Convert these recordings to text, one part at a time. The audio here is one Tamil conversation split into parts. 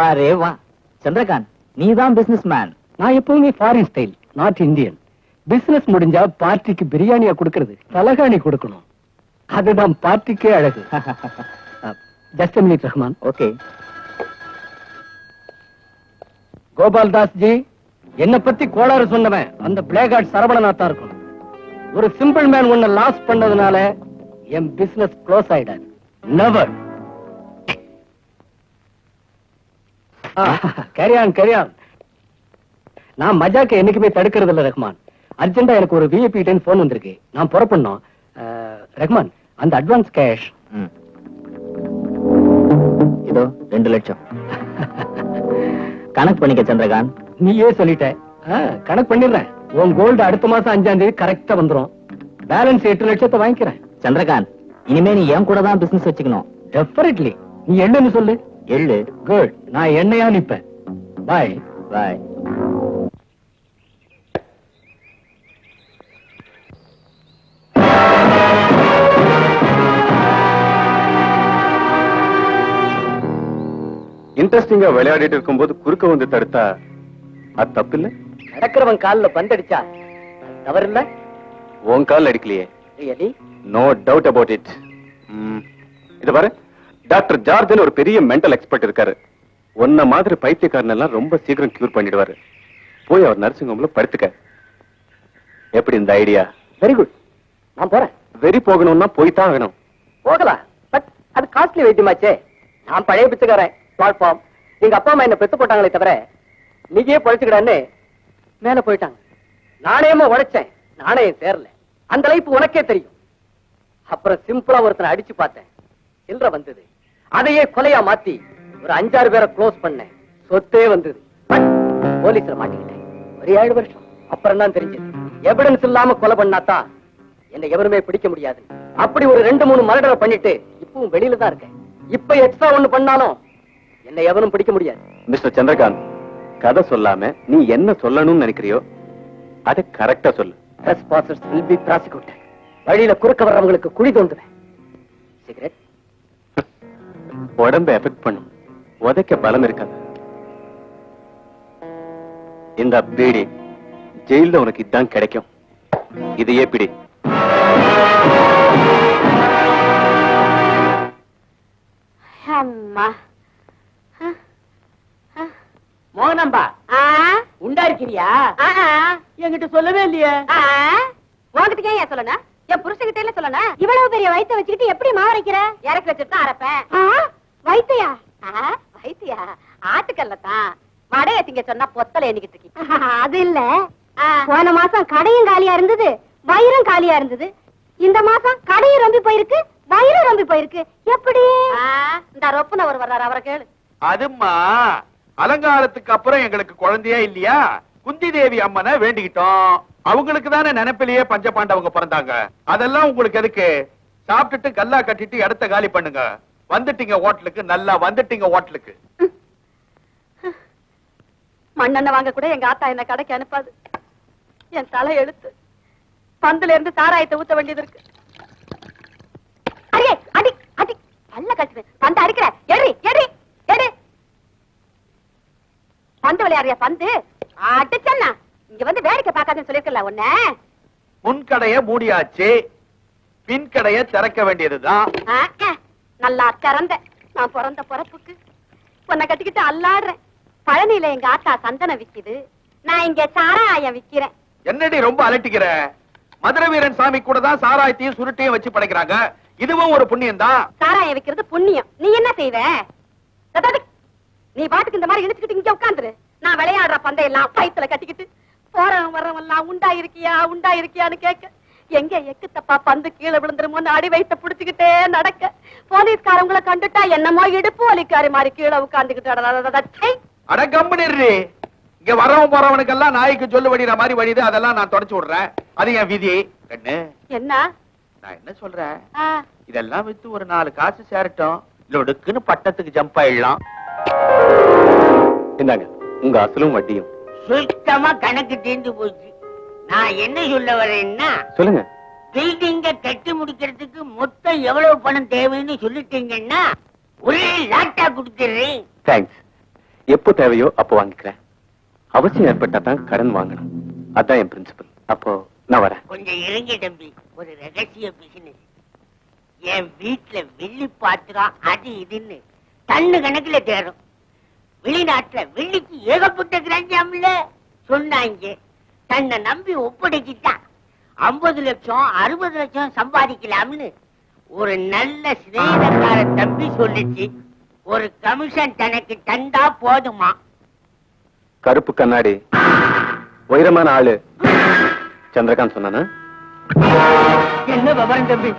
வாரே வா சந்திரகாந்த், நீதான் பிசினஸ் மேன். நான் எப்பவுமே foreign style, not Indian. Business முடிஞ்சா பார்ட்டிக்கு பிரியாணியா கொடுக்கறது, தலகாணி கொடுக்கணும். அதுதான் பார்ட்டிக்கே அழகு. Just minute Rahman. Okay. Gopal Das ji, என்ன பத்தி கோளாறு சொன்னவன் அந்த பிளேகார்ட் சரவணனாத்தா இருக்கும். ஒரு சிம்பிள் மேன் ஒன்ன லாஸ் பண்ணதுனால என் பிசினஸ் க்ளோஸ் ஆயிடாது. நெவர். கேரியான். நான் மஜாக்க என்னைக்குமே தடுக்கிறது இல்ல ரஹ்மான். அர்ஜென்டா எனக்கு ஒரு விஐபி டைம் போன் வந்திருக்கு, நான் புறப்படணும். ரஹ்மான், அந்த அட்வான்ஸ் கேஷ் இதோ 2 லட்சம். கணக்கு பண்ணிக்க சந்திரகாந்த். நீயே சொல்லிட்ட. கணக்கு பண்ணிடுறேன். உன் கோல்டு அடுத்த மாசம் 5ஆம் தேதி கரெக்டா வந்துரும். பேலன்ஸ் 8 லட்சத்தை வாங்கிக்கிறேன். சந்திரகாந்த், இனிமே நீ என் கூட தான் பிசினஸ் வச்சுக்கணும். டெஃபினெட்லி. நீ எள்ளுன்னு சொல்லு. எள்ளு. குட். நான் எண்ணெயா நிப்பேன். பாய். பாய். இன்ட்ரெஸ்டிங்கா விளையாடிட்டு இருக்கும்போது குறுக்க வந்து தடுத்தா அது தப்பு இல்ல? நடக்கிறவன் காலில் பந்தடிச்சா தவறு இல்ல? உன் கால் அடிக்கலையே. No doubt about it. இத பாரு, டாக்டர் ஜார்ஜன் ஒரு பெரிய மென்டல் எக்ஸ்பர்ட் இருக்காரு. ஒன்ன மாதிரி பைத்தியக்காரன் எல்லாம் ரொம்ப சீக்கிரம் கியூர் பண்ணிடுவாரு. போய் அவர் நர்சிங் ஹோம்ல படுத்துக்க. எப்படி இந்த ஐடியா? Very good. நான் போறேன். வெறி போகணும்னா போய்தான் ஆகணும். போகலாம், பட் அது காஸ்ட்லி வைத்தியமாச்சே. நான் பழைய பிச்சைக்காரன். பிளாட்ஃபார்ம். எங்க அப்பா அம்மா என்ன பெத்து போட்டாங்களே தவிர நீயே பழிச்சுக்கிடான்னு மேல போயிட்டாங்க. நாணயமா உழைச்சேன், நாணயம் சேரல. அந்த லைஃப் உனக்கே தெரியும். அப்புறம் சிம்பிளா ஒருத்தனை அடிச்சு பார்த்தேன், சில்லற வந்தது. அதையே கொலையா மாத்தி ஒரு 5-6 பேரை க்ளோஸ் பண்ணேன், சொத்தே வந்தது. போலீஸ்ல மாட்டிக்கிட்டேன். ஒரு 7 வருஷம். அப்புறம் தான் தெரிஞ்சது, எவிடன்ஸ் இல்லாம கொலை பண்ணாதான் என்னை எவருமே பிடிக்க முடியாது. அப்படி ஒரு 2-3 மர்டரை பண்ணிட்டு இப்பவும் வெளியில தான் இருக்கேன். இப்ப எக்ஸ்ட்ரா ஒண்ணு பண்ணாலும் என்னை எவனும் பிடிக்க முடியாது. மிஸ்டர் சந்திரகாந்த், கதை சொல்லாம நீ என்ன சொல்லணும்னு நினைக்கிறியோ அதை கரெக்டா சொல்லு. Trespassers will be prosecuted. வழியில குறுக்க வர்றவங்களுக்கு குழி தோண்டுவேன். சிகரெட் உடம்பை எஃபெக்ட் பண்ணும், உதைக்க பலம் இருக்காது. இந்த பீடி ஜெயில உனக்கு இதான் கிடைக்கும். இதையே பிடி. அம்மா மோகனம்பா, உண்டா இருக்கிறியா? என்கிட்ட சொல்லவே இல்லையே. உங்ககிட்ட ஏன் சொல்லணும்? என் புருஷன்கிட்ட இல்ல சொல்லணும். இவ்வளவு பெரிய வயித்தை வச்சுக்கிட்டு எப்படி மாவரைக்கிற? இறக்கி வச்சுட்டு தான் அரைப்பேன். வைத்தியா? வைத்தியா? ஆட்டுக்கல்லதான். மடைய திங்க சொன்னா பொத்தல எண்ணிக்கிட்டு இருக்கீங்க. அது இல்ல, போன மாசம் கடையும் காலியா இருந்தது, வயிறும் காலியா இருந்தது. இந்த மாசம் கடையும் ரொம்பி போயிருக்கு, வயிறும் ரொம்பி போயிருக்கு. எப்படி? இந்த ரொப்புன ஒரு வர்றாரு, அவரை கேளு. அதுமா அலங்காரத்துக்கு அப்புறம் எங்களுக்கு குழந்தையே இல்லையா, குந்தி தேவி அம்மனை வேண்டிக்கிட்டோம். அவங்களுக்கு தானே நினைப்பிலேயே பஞ்சபாண்டவங்க பிறந்தாங்க. அதெல்லாம் உங்களுக்கு எதுக்கு? சாப்பிட்டுட்டு கல்லா கட்டிட்டு இடத்த காலி பண்ணுங்க. வந்துட்டீங்க ஹோட்டலுக்கு, நல்லா வந்துட்டீங்க ஹோட்டலுக்கு. மண்ணெண்ண வாங்க கூட எங்க ஆத்தா என்ன கடைக்கு அனுப்பாது. என் தலை எழுத்து. பந்துல இருந்து சாராயத்தை ஊத்த வேண்டியது இருக்கு. அடி அடி அடி பல்ல கட்டு. பந்து அடிக்கிற, எரி எரி எரி. பந்து விளையாடுறியா? பந்து அடிச்சன்னா இங்க வந்து வேடிக்கை பார்க்காதுன்னு சொல்லிருக்கல உன்ன. முன்கடைய மூடியாச்சு, பின் கடைய திறக்க வேண்டியதுதான். நல்லா திறந்த. நான் பிறந்த பிறப்புக்கு உன்னை கட்டிக்கிட்டு அல்லாடுறேன். பழனியில எங்க ஆத்தா சந்தனம் விக்குது, நான் இங்க சாராயம் விக்கிறேன். என்னடி ரொம்ப அலட்டிக்கிற? மதுரை வீரன் சாமி கூட தான் சாராயத்தையும் சுருட்டையும் வச்சு படைக்கிறாங்க. இதுவும் ஒரு புண்ணியம் தான். சாராயம் விக்கிறது புண்ணியம். நீ என்ன செய்வ? நீ பாட்டுக்கு இந்த மாதிரி இழுத்துக்கிட்டு இங்க உட்காந்துரு. நான் விளையாடுற பந்தையெல்லாம் வயித்துல கட்டிக்கிட்டு போறவன் வர்றவன் எல்லாம் உண்டா இருக்கியான்னு கேட்க, எங்க எக்கு தப்பா பந்து கீழே விழுந்துருமோன்னு அடி வயித்த புடிச்சுக்கிட்டே நடக்க, போலீஸ்காரங்களை கண்டுட்டா என்னமோ இடுப்பு வலிக்காரி மாதிரி கீழே உட்கார்ந்துகிட்டு. அட கம்பெனி, இங்க வரவன் போறவனுக்கெல்லாம் நாய்க்கு சொல்லு வடிற மாதிரி வழிது. அதெல்லாம் நான் தொடச்சு விடுறேன். அது என் விதி. கண்ணு, என்ன நான் என்ன சொல்றேன், இதெல்லாம் வித்து ஒரு 4 காசு சேரட்டும், லொடுக்குன்னு பட்டத்துக்கு ஜம்ப் ஆயிடலாம். இந்தாங்க உங்க அசலும் வட்டியும். சுத்தமா கணக்கு தீர்ந்து போச்சு. நான் என்ன சொல்ல வரேன்னா, சொல்லுங்க. பில்டிங்க கட்டி முடிக்கிறதுக்கு மொத்தம் எவ்வளவு பணம் தேவைன்னு சொல்லிட்டீங்கன்னா ஒரே லாட்டா கொடுத்துறேன். தேங்க்ஸ். எப்போ தேவையோ அப்போ வாங்கிக்கிறேன். அவசியம் ஏற்பட்டா தான் கடன் வாங்கணும். அதான் என் பிரின்சிபல். அப்போ நான் வரேன். கொஞ்சம் இருங்க தம்பி, ஒரு ரகசிய பிசினஸ். என் வீட்டுல வெள்ளி பாத்திரம் அது இதுன்னு டன்னு கணக்குல தேரும். வெளிநாட்டுல வெள்ளிக்கு ஏகப்பட்ட கிராஞ்சாம்ல சொன்னாங்க. தன்னை நம்பி ஒப்படைச்சிட்டா 50 லட்சம் 60 லட்சம் சம்பாதிக்கலாம்னு ஒரு நல்ல சிநேகக்கார தம்பி சொல்லிச்சு. ஒரு கமிஷன் தனக்கு தந்தா போதுமா? கருப்பு கண்ணாடி உயரமான ஆளு சந்திரகாந்த் சொன்னானா? என்ன விவரம் தம்பி?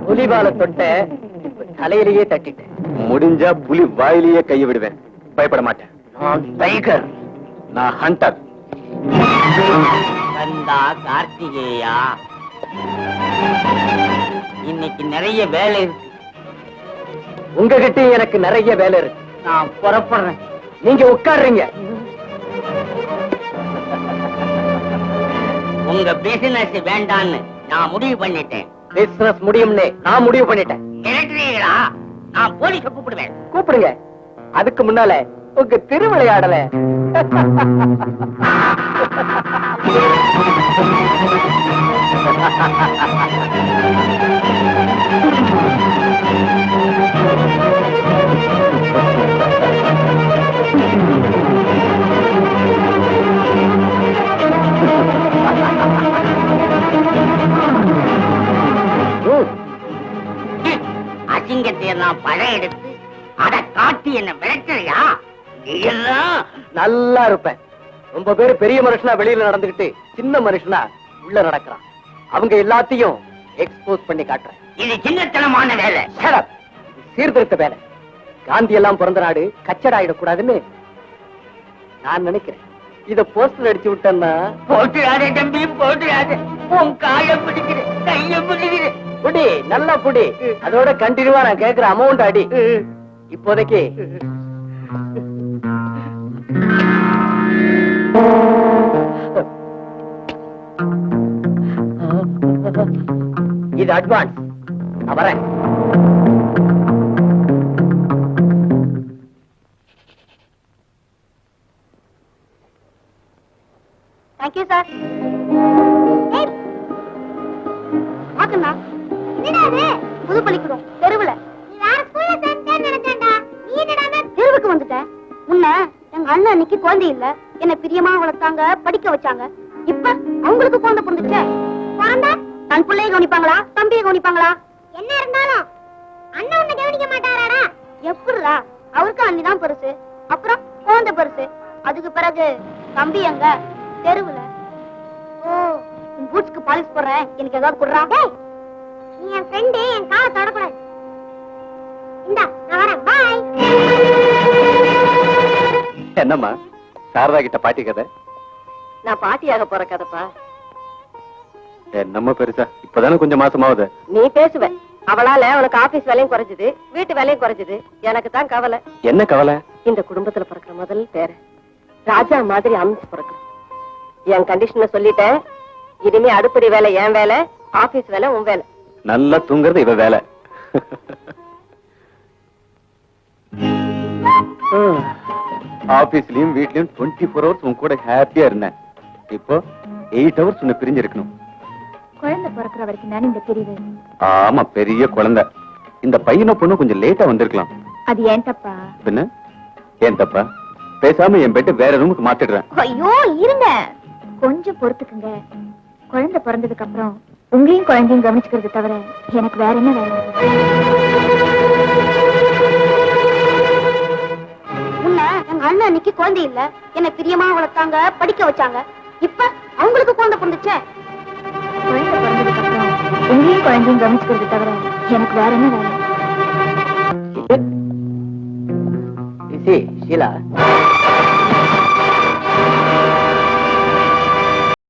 புலிபால தொட்ட தலையிலேயே தட்டிட்டேன். முடிஞ்சா புலி வாயிலேயே கையை விடுவேன். பயப்பட மாட்டேன். நான் டைகர். நான் ஹண்டர். கந்தா கார்த்திகேயா, இன்னைக்கு நிறைய வேலை இருக்கு. உங்ககிட்ட எனக்கு நிறைய வேலை இருக்கு. நான் புறப்படுறேன். நீங்க உட்காருங்க. உங்க பிசினஸ் வேண்டான்னு நான் முடிவு பண்ணிட்டேன். பிசினஸ் முடியும்னு நான் முடிவு பண்ணிட்டேன். மிரட்டுறீங்களா? நான் போலீஸ கூப்பிடுவேன். கூப்பிடுங்க. அதுக்கு முன்னால உங்க திருவிளையாடல அசிங்கத்தை நான் படம் எடுத்து அதை காட்டி என்ன மிரட்டுறியா? நீ எல்லாம் நல்லா இருப்பேன். ரொம்ப பேரு பெரிய மனுஷனா வெளியில நடந்துகிட்டு சின்ன மனுஷனா உள்ள நடக்கிறான். அவங்க எல்லாத்தையும் எக்ஸ்போஸ் பண்ணி காட்டுறேன். இது சின்னத்தனமான வேலை. Shut up. இது சீர்திருத்த வேலை. காந்தி எல்லாம் பிறந்த நாடு கச்சடாயிடக்கூடாதுன்னு நான் நினைக்கிறேன். இத போஸ்டர் அடிச்சு விட்டேன்னா போட்டுறாதே தம்பி, போட்டுறாதே. உன் காய பிடிக்கிறேன், கைய பிடிக்கிறேன். புடி, நல்லா புடி. அதோட கண்டினியூவா நான் கேக்குற அமௌண்ட் அடி. இப்போதைக்கு இது அட்வான்ஸ். நான் வரேன். Thank you sir. வாக்கண்ணா, என்னடா புது பள்ளிக்கூடம் தெருவுல. நீ வேற ஸ்கூல்ல சேர்ந்தேன்னு நினைச்சேன்டா. நீ என்னடா தெருவுக்கு வந்துட்ட? முன்ன எங்க அண்ணன் அன்னைக்கு குழந்தை இல்ல, என்ன பிரியமா வளர்த்தாங்க, படிக்க வச்சாங்க. இப்ப அவங்களுக்கு குழந்தை பிறந்துச்சே. குழந்தை தன் பிள்ளைய கவனிப்பாங்களா, தம்பியை கவனிப்பாங்களா? என்ன இருந்தாலும் அண்ணன் உன்னை கவனிக்க மாட்டாராடா. எப்படிடா? அவருக்கு அண்ணிதான் பெருசு, அப்புறம் குழந்தை பெருசு, அதுக்கு பிறகு தம்பி எங்க தெருவுல. ஓ, உன் பூட்ஸ்க்கு பாலிஷ் போடுறேன், எனக்கு ஏதாவது குடுறா. நீ என் ஃப்ரெண்டு, என் காலை தொடக்கூடாது. இந்தா நான் வரேன். பாய். என்னம்மா சாரதா கிட்ட பாட்டி கதை? நான் பாட்டியாக போற கதைப்பா. நம்ம பெருசா இப்பதானே கொஞ்சம் மாசமாவது. நீ பேசுவ. அவளால உனக்கு ஆபீஸ் வேலையும் குறைஞ்சது, வீட்டு வேலையும் குறைஞ்சது. எனக்கு தான் கவலை. என்ன கவலை? இந்த குடும்பத்துல பிறக்கிற முதல் பேரு ராஜா மாதிரி அமைச்சு பிறகு. என் கண்டிஷனை சொல்லிட்டேன். இனிமே அடுப்படி வேலை என் வேலை, ஆபீஸ் வேலை உன் வேலை. நல்லா தூங்குறது இவ வேலை. ஆபீஸ்லயும் வீட்லயும் 24 hours உன் கூட ஹாப்பியா இருந்தேன். இப்போ 8 hours உன்னை பிரிஞ்சிருக்கணும். குழந்தை பிறக்கிற வரைக்கும் தானே இந்த பிரிவு. ஆமா, பெரிய குழந்தை. இந்த பையனை பொண்ணு கொஞ்சம் லேட்டா வந்திருக்கலாம். அது ஏன் தப்பா? பின்ன ஏன் தப்பா? பேசாம என் பெட்டு வேற ரூமுக்கு மாத்திடுறேன். ஐயோ இருங்க, கொஞ்சம் பொறுத்துக்குங்க. குழந்தை பிறந்ததுக்கு அப்புறம் உங்களையும் குழந்தையும் கவனிச்சுக்கிறது தவிர எனக்கு வேற என்ன வேலை? முன்ன எங்க அண்ணன் அன்னைக்கு குழந்தை இல்ல, என்ன பிரியமா வளர்த்தாங்க, படிக்க வச்சாங்க. இப்ப அவங்களுக்கு குழந்தை பிறந்துச்சே. குழந்தை பிறந்ததுக்கு அப்புறம் உங்களையும் குழந்தையும் கவனிச்சுக்கிறது தவிர எனக்கு வேற என்ன வேலை? ஷீலா,